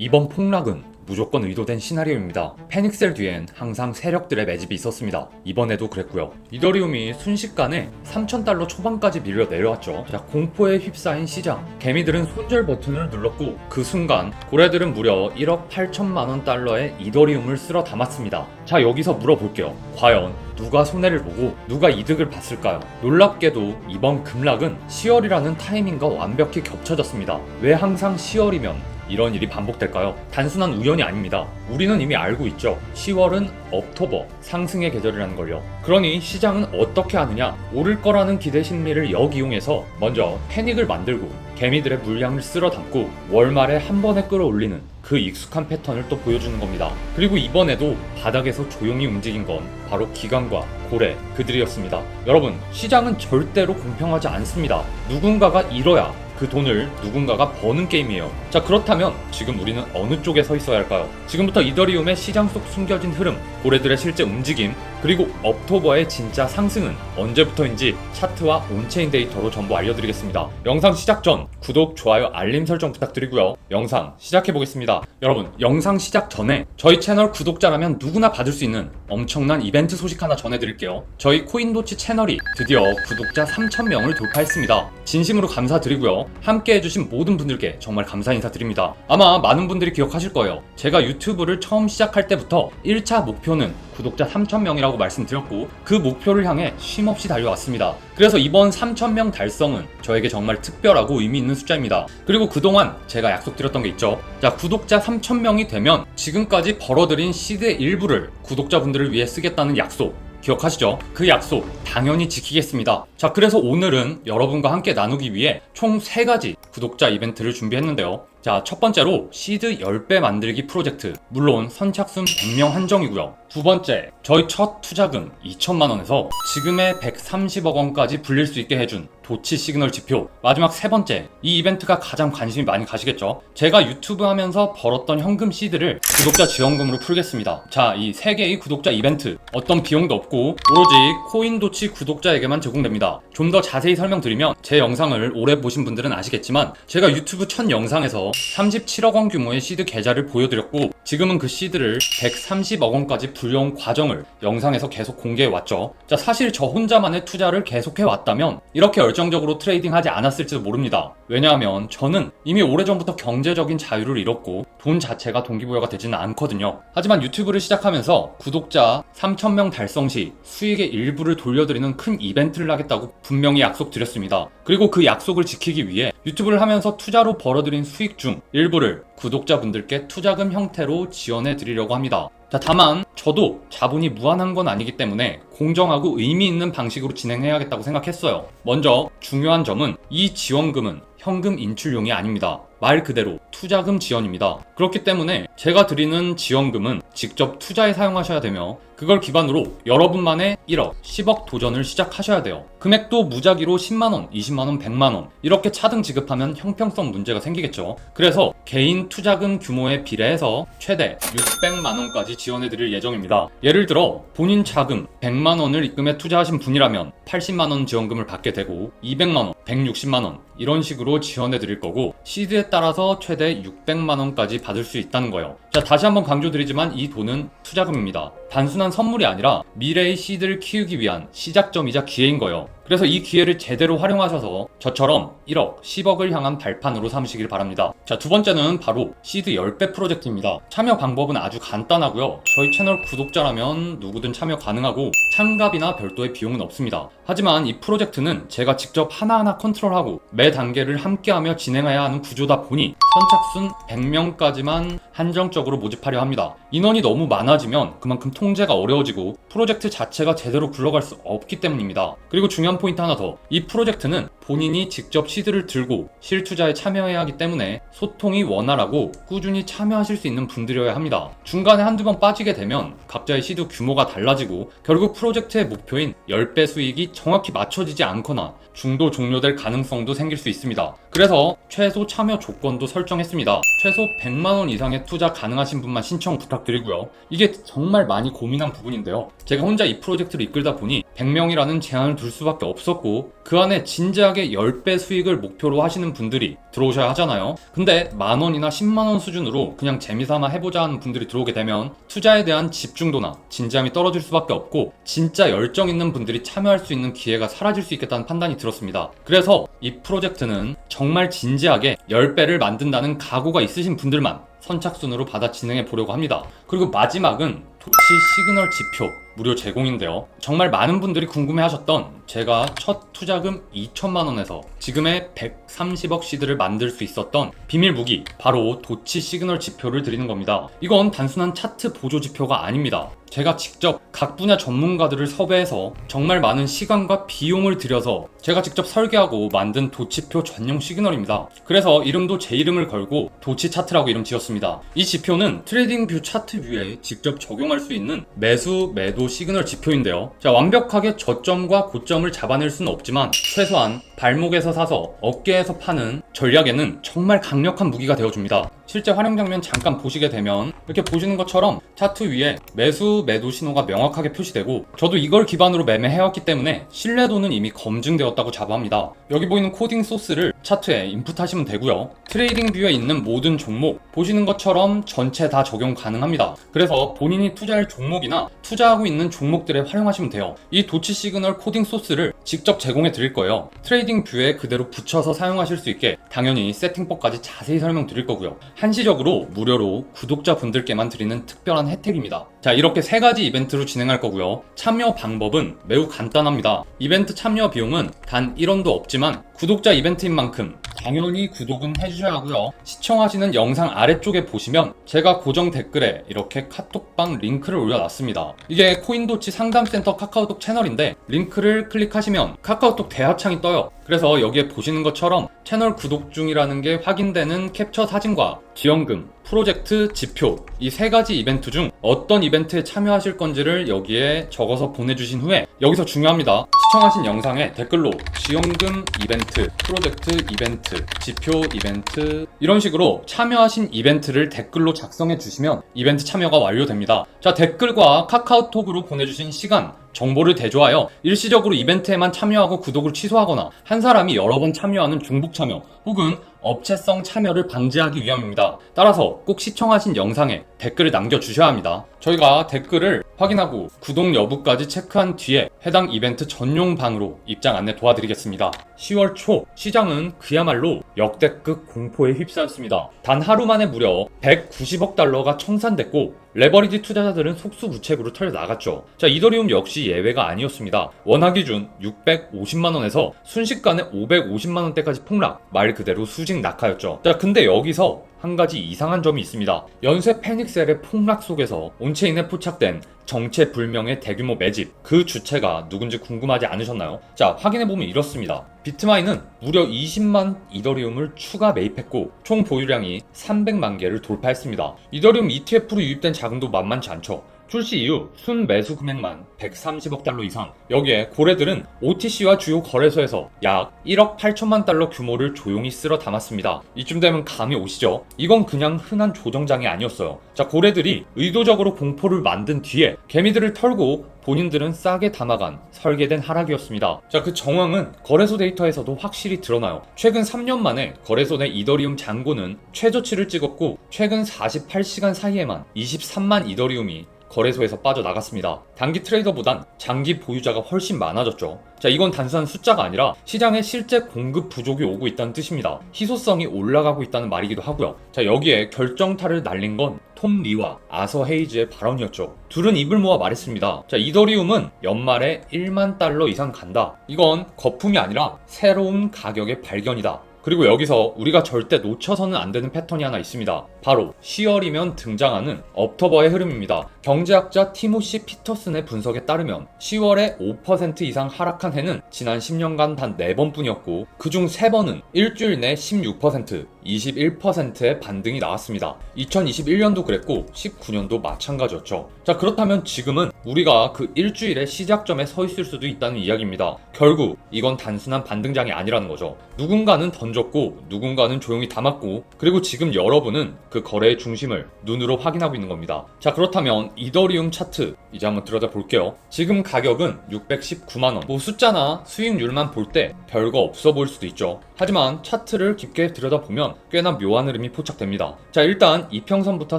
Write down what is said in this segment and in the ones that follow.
이번 폭락은 무조건 의도된 시나리오입니다. 패닉셀 뒤엔 항상 세력들의 매집이 있었습니다. 이번에도 그랬고요. 이더리움이 순식간에 3,000달러 초반까지 밀려 내려왔죠. 자, 공포에 휩싸인 시장. 개미들은 손절 버튼을 눌렀고 그 순간 고래들은 무려 1억 8천만 원 달러의 이더리움을 쓸어 담았습니다. 자, 여기서 물어볼게요. 과연 누가 손해를 보고 누가 이득을 봤을까요? 놀랍게도 이번 급락은 10월이라는 타이밍과 완벽히 겹쳐졌습니다. 왜 항상 10월이면 이런 일이 반복될까요? 단순한 우연이 아닙니다. 우리는 이미 알고 있죠. 10월은 억토버, 상승의 계절이라는 걸요. 그러니 시장은 어떻게 하느냐? 오를 거라는 기대 심리를 역이용해서 먼저 패닉을 만들고 개미들의 물량을 쓸어 담고 월말에 한 번에 끌어올리는 그 익숙한 패턴을 또 보여주는 겁니다. 그리고 이번에도 바닥에서 조용히 움직인 건 바로 기관과 고래, 그들이었습니다. 여러분, 시장은 절대로 공평하지 않습니다. 누군가가 잃어야 그 돈을 누군가가 버는 게임이에요. 자, 그렇다면 지금 우리는 어느 쪽에 서 있어야 할까요? 지금부터 이더리움의 시장 속 숨겨진 흐름, 고래들의 실제 움직임, 그리고 억토버의 진짜 상승은 언제부터인지 차트와 온체인 데이터로 전부 알려드리겠습니다. 영상 시작 전 구독, 좋아요, 알림 설정 부탁드리고요. 영상 시작해보겠습니다. 여러분, 영상 시작 전에 저희 채널 구독자라면 누구나 받을 수 있는 엄청난 이벤트 소식 하나 전해드릴게요. 저희 코인도치 채널이 드디어 구독자 3,000명을 돌파했습니다. 진심으로 감사드리고요. 함께 해주신 모든 분들께 정말 감사 인사드립니다. 아마 많은 분들이 기억하실 거예요. 제가 유튜브를 처음 시작할 때부터 1차 목표는 구독자 3,000명이라고 말씀드렸고 그 목표를 향해 쉼없이 달려왔습니다. 그래서 이번 3,000명 달성은 저에게 정말 특별하고 의미 있는 숫자입니다. 그리고 그동안 제가 약속드렸던 게 있죠. 자, 구독자 3,000명이 되면 지금까지 벌어들인 시드의 일부를 구독자분들을 위해 쓰겠다는 약속 기억하시죠? 그 약속 당연히 지키겠습니다. 자, 그래서 오늘은 여러분과 함께 나누기 위해 총 3가지 구독자 이벤트를 준비했는데요. 자, 첫 번째로 시드 10배 만들기 프로젝트, 물론 선착순 100명 한정이고요. 두 번째, 저희 첫 투자금 2천만 원에서 지금의 130억 원까지 불릴 수 있게 해준 도치 시그널 지표. 마지막 세 번째, 이 이벤트가 가장 관심이 많이 가시겠죠? 제가 유튜브 하면서 벌었던 현금 시드를 구독자 지원금으로 풀겠습니다. 자, 이 3개의 구독자 이벤트, 어떤 비용도 없고 오로지 코인도치 구독자에게만 제공됩니다. 좀 더 자세히 설명드리면 제 영상을 오래 보신 분들은 아시겠지만 제가 유튜브 첫 영상에서 37억 원 규모의 시드 계좌를 보여드렸고 지금은 그 시드를 130억 원까지 불려온 과정을 영상에서 계속 공개해왔죠. 자, 사실 저 혼자만의 투자를 계속해왔다면 이렇게 열정적으로 트레이딩하지 않았을지도 모릅니다. 왜냐하면 저는 이미 오래전부터 경제적인 자유를 잃었고 돈 자체가 동기부여가 되지는 않거든요. 하지만 유튜브를 시작하면서 구독자 3,000명 달성 시 수익의 일부를 돌려드리는 큰 이벤트를 하겠다고 분명히 약속드렸습니다. 그리고 그 약속을 지키기 위해 유튜브를 하면서 투자로 벌어들인 수익 중 일부를 구독자분들께 투자금 형태로 지원해 드리려고 합니다. 자, 다만 저도 자본이 무한한 건 아니기 때문에 공정하고 의미 있는 방식으로 진행해야겠다고 생각했어요. 먼저 중요한 점은 이 지원금은 현금 인출용이 아닙니다. 말 그대로 투자금 지원입니다. 그렇기 때문에 제가 드리는 지원금은 직접 투자에 사용하셔야 되며 그걸 기반으로 여러분만의 1억, 10억 도전을 시작하셔야 돼요. 금액도 무작위로 10만원, 20만원, 100만원 이렇게 차등 지급하면 형평성 문제가 생기겠죠. 그래서 개인 투자금 규모에 비례해서 최대 600만원까지 지원해드릴 예정입니다. 예를 들어 본인 자금 100만원을 입금해 투자하신 분이라면 80만원 지원금을 받게 되고 200만원, 160만원 이런 식으로 지원해드릴 거고 시드에 따라서 최대 600만원까지 받을 수 있다는 거예요. 자, 다시 한번 강조드리지만 이 돈은 투자금입니다. 단순한 선물이 아니라 미래의 시드를 키우기 위한 시작점이자 기회인 거예요. 그래서 이 기회를 제대로 활용하셔서 저처럼 1억, 10억을 향한 발판으로 삼으시길 바랍니다. 자, 두 번째는 바로 시드 10배 프로젝트입니다. 참여 방법은 아주 간단하고요. 저희 채널 구독자라면 누구든 참여 가능하고 참가비나 별도의 비용은 없습니다. 하지만 이 프로젝트는 제가 직접 하나하나 컨트롤하고 매 단계를 함께하며 진행해야 하는 구조다 보니 선착순 100명까지만 한정적으로 모집하려 합니다. 인원이 너무 많아지면 그만큼 통제가 어려워지고 프로젝트 자체가 제대로 굴러갈 수 없기 때문입니다. 그리고 중요한 포인트 하나 더, 이 프로젝트는 본인이 직접 시드를 들고 실투자에 참여해야 하기 때문에 소통이 원활하고 꾸준히 참여하실 수 있는 분들이어야 합니다. 중간에 한두 번 빠지게 되면 각자의 시드 규모가 달라지고 결국 프로젝트의 목표인 10배 수익이 정확히 맞춰지지 않거나 중도 종료될 가능성도 생길 수 있습니다. 그래서 최소 참여 조건도 설정했습니다. 최소 100만원 이상의 투자 가능하신 분만 신청 부탁드리고요. 이게 정말 많이 고민한 부분인데요. 제가 혼자 이 프로젝트를 이끌다 보니 100명이라는 제한을 둘 수밖에 없었고 그 안에 진지하게 10배 수익을 목표로 하시는 분들이 들어오셔야 하잖아요. 근데 만원이나 10만원 수준으로 그냥 재미삼아 해보자 하는 분들이 들어오게 되면 투자에 대한 집중도나 진지함이 떨어질 수밖에 없고 진짜 열정 있는 분들이 참여할 수 있는 기회가 사라질 수 있겠다는 판단이 들었습니다. 그래서 이 프로젝트는 정말 진지하게 10배를 만든다는 각오가 있으신 분들만 선착순으로 받아 진행해 보려고 합니다. 그리고 마지막은 도치 시그널 지표 무료 제공인데요. 정말 많은 분들이 궁금해 하셨던 제가 첫 투자금 2천만원에서 지금의 130억 시드를 만들 수 있었던 비밀 무기, 바로 도치 시그널 지표를 드리는 겁니다. 이건 단순한 차트 보조 지표가 아닙니다. 제가 직접 각 분야 전문가들을 섭외해서 정말 많은 시간과 비용을 들여서 제가 직접 설계하고 만든 도치표 전용 시그널입니다. 그래서 이름도 제 이름을 걸고 도치 차트라고 이름 지었습니다. 이 지표는 트레이딩 뷰 차트 뷰에 직접 적용할 수 있는 매수, 매도 시그널 지표인데요. 자, 완벽하게 저점과 고점을 잡아낼 수는 없지만 최소한 발목에서 사서 어깨에서 파는 전략에는 정말 강력한 무기가 되어줍니다. 실제 활용 장면 잠깐 보시게 되면 이렇게 보시는 것처럼 차트 위에 매수, 매도 신호가 명확하게 표시되고 저도 이걸 기반으로 매매해왔기 때문에 신뢰도는 이미 검증되었다고 자부합니다. 여기 보이는 코딩 소스를 차트에 인풋하시면 되고요. 트레이딩 뷰에 있는 모든 종목 보시는 것처럼 전체 다 적용 가능합니다. 그래서 본인이 투자할 종목이나 투자하고 있는 종목들에 활용하시면 돼요. 이 도치 시그널 코딩 소스를 직접 제공해 드릴 거예요. 트레이딩 뷰에 그대로 붙여서 사용하실 수 있게 당연히 세팅법까지 자세히 설명드릴 거고요. 한시적으로 무료로 구독자분들께만 드리는 특별한 혜택입니다. 자, 이렇게 3가지 이벤트로 진행할 거고요. 참여 방법은 매우 간단합니다. 이벤트 참여 비용은 단 1원도 없지만 구독자 이벤트인 만큼 당연히 구독은 해주셔야 하고요. 시청하시는 영상 아래쪽에 보시면 제가 고정 댓글에 이렇게 카톡방 링크를 올려놨습니다. 이게 코인도치 상담센터 카카오톡 채널인데 링크를 클릭하시면 카카오톡 대화창이 떠요. 그래서 여기에 보시는 것처럼 채널 구독 중이라는 게 확인되는 캡처 사진과 지원금, 프로젝트 지표, 이 3가지 이벤트 중 어떤 이벤트에 참여하실 건지를 여기에 적어서 보내주신 후에 여기서 중요합니다. 시청하신 영상에 댓글로 지원금 이벤트, 프로젝트 이벤트, 지표 이벤트 이런 식으로 참여하신 이벤트를 댓글로 작성해 주시면 이벤트 참여가 완료됩니다. 자, 댓글과 카카오톡으로 보내주신 시간, 정보를 대조하여 일시적으로 이벤트에만 참여하고 구독을 취소하거나 한 사람이 여러 번 참여하는 중복 참여 혹은 업체성 참여를 방지하기 위함입니다. 따라서 꼭 시청하신 영상에 댓글을 남겨주셔야 합니다. 저희가 댓글을 확인하고 구독 여부까지 체크한 뒤에 해당 이벤트 전용 방으로 입장 안내 도와드리겠습니다. 10월 초 시장은 그야말로 역대급 공포에 휩싸였습니다. 단 하루 만에 무려 190억 달러가 청산됐고 레버리지 투자자들은 속수무책으로 털려나갔죠. 자, 이더리움 역시 예외가 아니었습니다. 원화 기준 650만원에서 순식간에 550만원대까지 폭락, 말 그대로 수직 낙하였죠. 자, 근데 여기서 한 가지 이상한 점이 있습니다. 연쇄 패닉셀의 폭락 속에서 온체인에 포착된 정체불명의 대규모 매집, 그 주체가 누군지 궁금하지 않으셨나요? 자, 확인해보면 이렇습니다. 비트마인은 무려 20만 이더리움을 추가 매입했고 총 보유량이 300만 개를 돌파했습니다. 이더리움 ETF로 유입된 자금도 만만치 않죠. 출시 이후 순 매수 금액만 130억 달러 이상. 여기에 고래들은 OTC와 주요 거래소에서 약 1억 8천만 달러 규모를 조용히 쓸어 담았습니다. 이쯤 되면 감이 오시죠? 이건 그냥 흔한 조정장이 아니었어요. 자, 고래들이 의도적으로 공포를 만든 뒤에 개미들을 털고 본인들은 싸게 담아간 설계된 하락이었습니다. 자, 그 정황은 거래소 데이터에서도 확실히 드러나요. 최근 3년 만에 거래소 내 이더리움 잔고는 최저치를 찍었고 최근 48시간 사이에만 23만 이더리움이 거래소에서 빠져나갔습니다. 단기 트레이더보단 장기 보유자가 훨씬 많아졌죠. 자, 이건 단순한 숫자가 아니라 시장에 실제 공급 부족이 오고 있다는 뜻입니다. 희소성이 올라가고 있다는 말이기도 하고요. 자, 여기에 결정타를 날린 건 톰 리와 아서 헤이즈의 발언이었죠. 둘은 입을 모아 말했습니다. 자, 이더리움은 연말에 1만 달러 이상 간다. 이건 거품이 아니라 새로운 가격의 발견이다. 그리고 여기서 우리가 절대 놓쳐서는 안 되는 패턴이 하나 있습니다. 바로 10월이면 등장하는 옥토버의 흐름입니다. 경제학자 티모시 피터슨의 분석에 따르면 10월에 5% 이상 하락한 해는 지난 10년간 단 4번뿐이었고 그중 3번은 일주일 내 16%, 21%의 반등이 나왔습니다. 2021년도 그랬고 19년도 마찬가지였죠. 자, 그렇다면 지금은 우리가 그 일주일의 시작점에 서 있을 수도 있다는 이야기입니다. 결국 이건 단순한 반등장이 아니라는 거죠. 누군가는 던져 줬고 누군가는 조용히 담았고, 그리고 지금 여러분은 그 거래의 중심을 눈으로 확인하고 있는 겁니다. 자, 그렇다면 이더리움 차트 이제 한번 들여다 볼게요. 지금 가격은 619만원. 뭐 숫자나 수익률만 볼 때 별거 없어 보일 수도 있죠. 하지만 차트를 깊게 들여다보면 꽤나 묘한 흐름이 포착됩니다. 자, 일단 이평선부터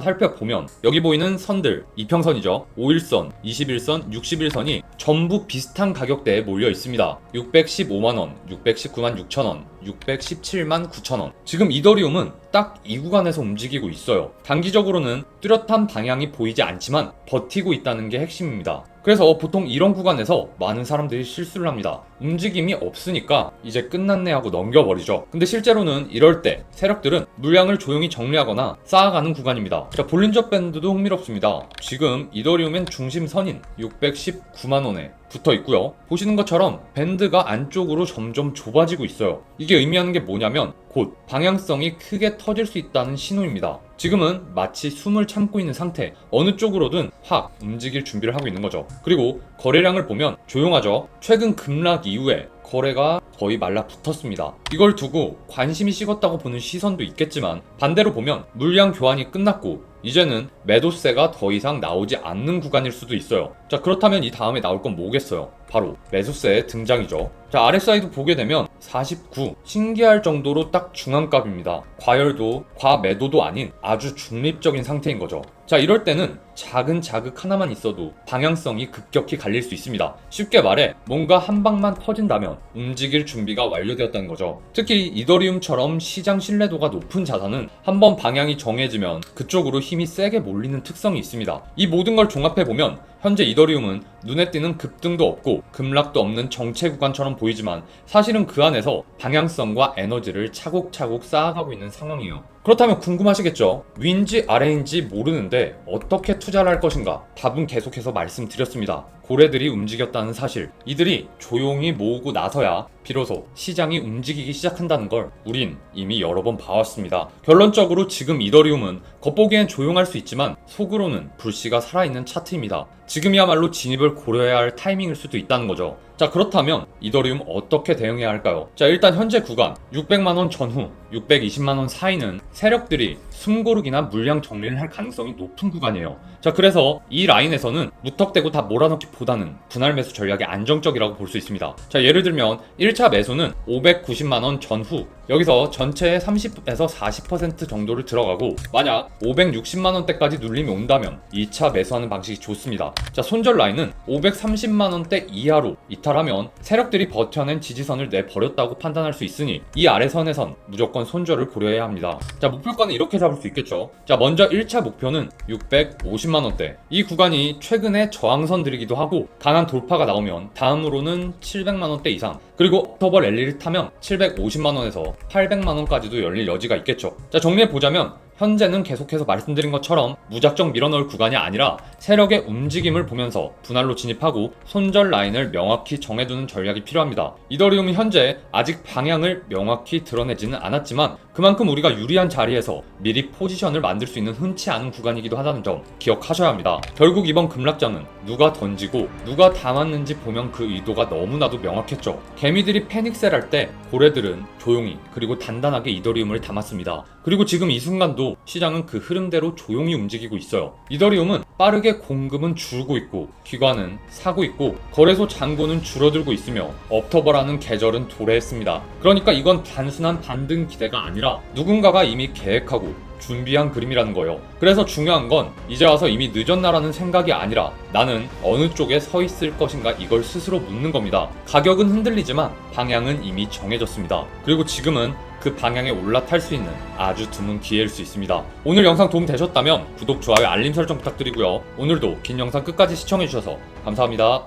살펴보면 여기 보이는 선들, 이평선이죠. 5일선, 21선, 60일선이 전부 비슷한 가격대에 몰려 있습니다. 615만원, 619만 6천원, 617만 9천원. 지금 이더리움은 딱 이 구간에서 움직이고 있어요. 단기적으로는 뚜렷한 방향이 보이지 않지만 버티고 있다는 게 핵심입니다. 그래서 보통 이런 구간에서 많은 사람들이 실수를 합니다. 움직임이 없으니까 이제 끝났네 하고 넘겨버리죠. 근데 실제로는 이럴 때 세력들은 물량을 조용히 정리하거나 쌓아가는 구간입니다. 자, 볼린저 밴드도 흥미롭습니다. 지금 이더리움엔 중심선인 619만원에 붙어 있고요. 보시는 것처럼 밴드가 안쪽으로 점점 좁아지고 있어요. 이게 의미하는 게 뭐냐면 곧 방향성이 크게 터질 수 있다는 신호입니다. 지금은 마치 숨을 참고 있는 상태, 어느 쪽으로든 확 움직일 준비를 하고 있는 거죠. 그리고 거래량을 보면 조용하죠. 최근 급락 이후에 거래가 거의 말라붙었습니다. 이걸 두고 관심이 식었다고 보는 시선도 있겠지만, 반대로 보면 물량 교환이 끝났고 이제는 매도세가 더 이상 나오지 않는 구간일 수도 있어요. 자, 그렇다면 이 다음에 나올 건 뭐겠어요? 바로 매수세의 등장이죠. 자, RSI도 보게 되면 49, 신기할 정도로 딱 중앙값입니다. 과열도 과매도도 아닌 아주 중립적인 상태인 거죠. 자, 이럴 때는 작은 자극 하나만 있어도 방향성이 급격히 갈릴 수 있습니다. 쉽게 말해 뭔가 한 방만 터진다면 움직일 준비가 완료되었다는 거죠. 특히 이더리움처럼 시장 신뢰도가 높은 자산은 한번 방향이 정해지면 그쪽으로 힘이 세게 몰리는 특성이 있습니다. 이 모든 걸 종합해보면 현재 이더리움은 눈에 띄는 급등도 없고 급락도 없는 정체 구간처럼 보이지만 사실은 그 안에서 방향성과 에너지를 차곡차곡 쌓아가고 있는 상황이에요. 그렇다면 궁금하시겠죠? 위인지 아래인지 모르는데 어떻게 투자를 할 것인가? 답은 계속해서 말씀드렸습니다. 고래들이 움직였다는 사실, 이들이 조용히 모으고 나서야 비로소 시장이 움직이기 시작한다는 걸 우린 이미 여러 번 봐왔습니다. 결론적으로 지금 이더리움은 겉보기엔 조용할 수 있지만 속으로는 불씨가 살아있는 차트입니다. 지금이야말로 진입을 고려해야 할 타이밍일 수도 있다는 거죠. 자, 그렇다면 이더리움 어떻게 대응해야 할까요? 자, 일단 현재 구간 600만원 전후 620만원 사이는 세력들이 숨고르기나 물량 정리를 할 가능성이 높은 구간이에요. 자, 그래서 이 라인에서는 무턱대고 다 몰아넣기보다는 분할 매수 전략이 안정적이라고 볼 수 있습니다. 자, 예를 들면 1차 매수는 590만원 전후, 여기서 전체의 30에서 40% 정도를 들어가고 만약 560만원대까지 눌림이 온다면 2차 매수하는 방식이 좋습니다. 자, 손절 라인은 530만원대 이하로 이탈하면 세력들이 버텨낸 지지선을 내버렸다고 판단할 수 있으니 이 아래선에선 무조건 손절을 고려해야 합니다. 자, 목표가는 이렇게 잡을 수 있겠죠. 자, 먼저 1차 목표는 650만원대. 이 구간이 최근에 저항선들이기도 하고 강한 돌파가 나오면 다음으로는 700만원대 이상, 그리고 옥토버 랠리를 타면 750만원에서 800만원까지도 열릴 여지가 있겠죠. 자, 정리해보자면 현재는 계속해서 말씀드린 것처럼 무작정 밀어넣을 구간이 아니라 세력의 움직임을 보면서 분할로 진입하고 손절 라인을 명확히 정해두는 전략이 필요합니다. 이더리움이 현재 아직 방향을 명확히 드러내지는 않았지만 그만큼 우리가 유리한 자리에서 미리 포지션을 만들 수 있는 흔치 않은 구간이기도 하다는 점 기억하셔야 합니다. 결국 이번 급락장은 누가 던지고 누가 담았는지 보면 그 의도가 너무나도 명확했죠. 개미들이 패닉셀 할 때 고래들은 조용히 그리고 단단하게 이더리움을 담았습니다. 그리고 지금 이 순간도 시장은 그 흐름대로 조용히 움직이고 있어요. 이더리움은 빠르게 공급은 줄고 있고 기관은 사고 있고 거래소 잔고는 줄어들고 있으며 옥토버라는 계절은 도래했습니다. 그러니까 이건 단순한 반등 기대가 아니라 누군가가 이미 계획하고 준비한 그림이라는 거예요. 그래서 중요한 건 이제 와서 이미 늦었나라는 생각이 아니라 나는 어느 쪽에 서 있을 것인가 이걸 스스로 묻는 겁니다. 가격은 흔들리지만 방향은 이미 정해졌습니다. 그리고 지금은 그 방향에 올라탈 수 있는 아주 드문 기회일 수 있습니다. 오늘 영상 도움 되셨다면 구독, 좋아요, 알림 설정 부탁드리고요. 오늘도 긴 영상 끝까지 시청해주셔서 감사합니다.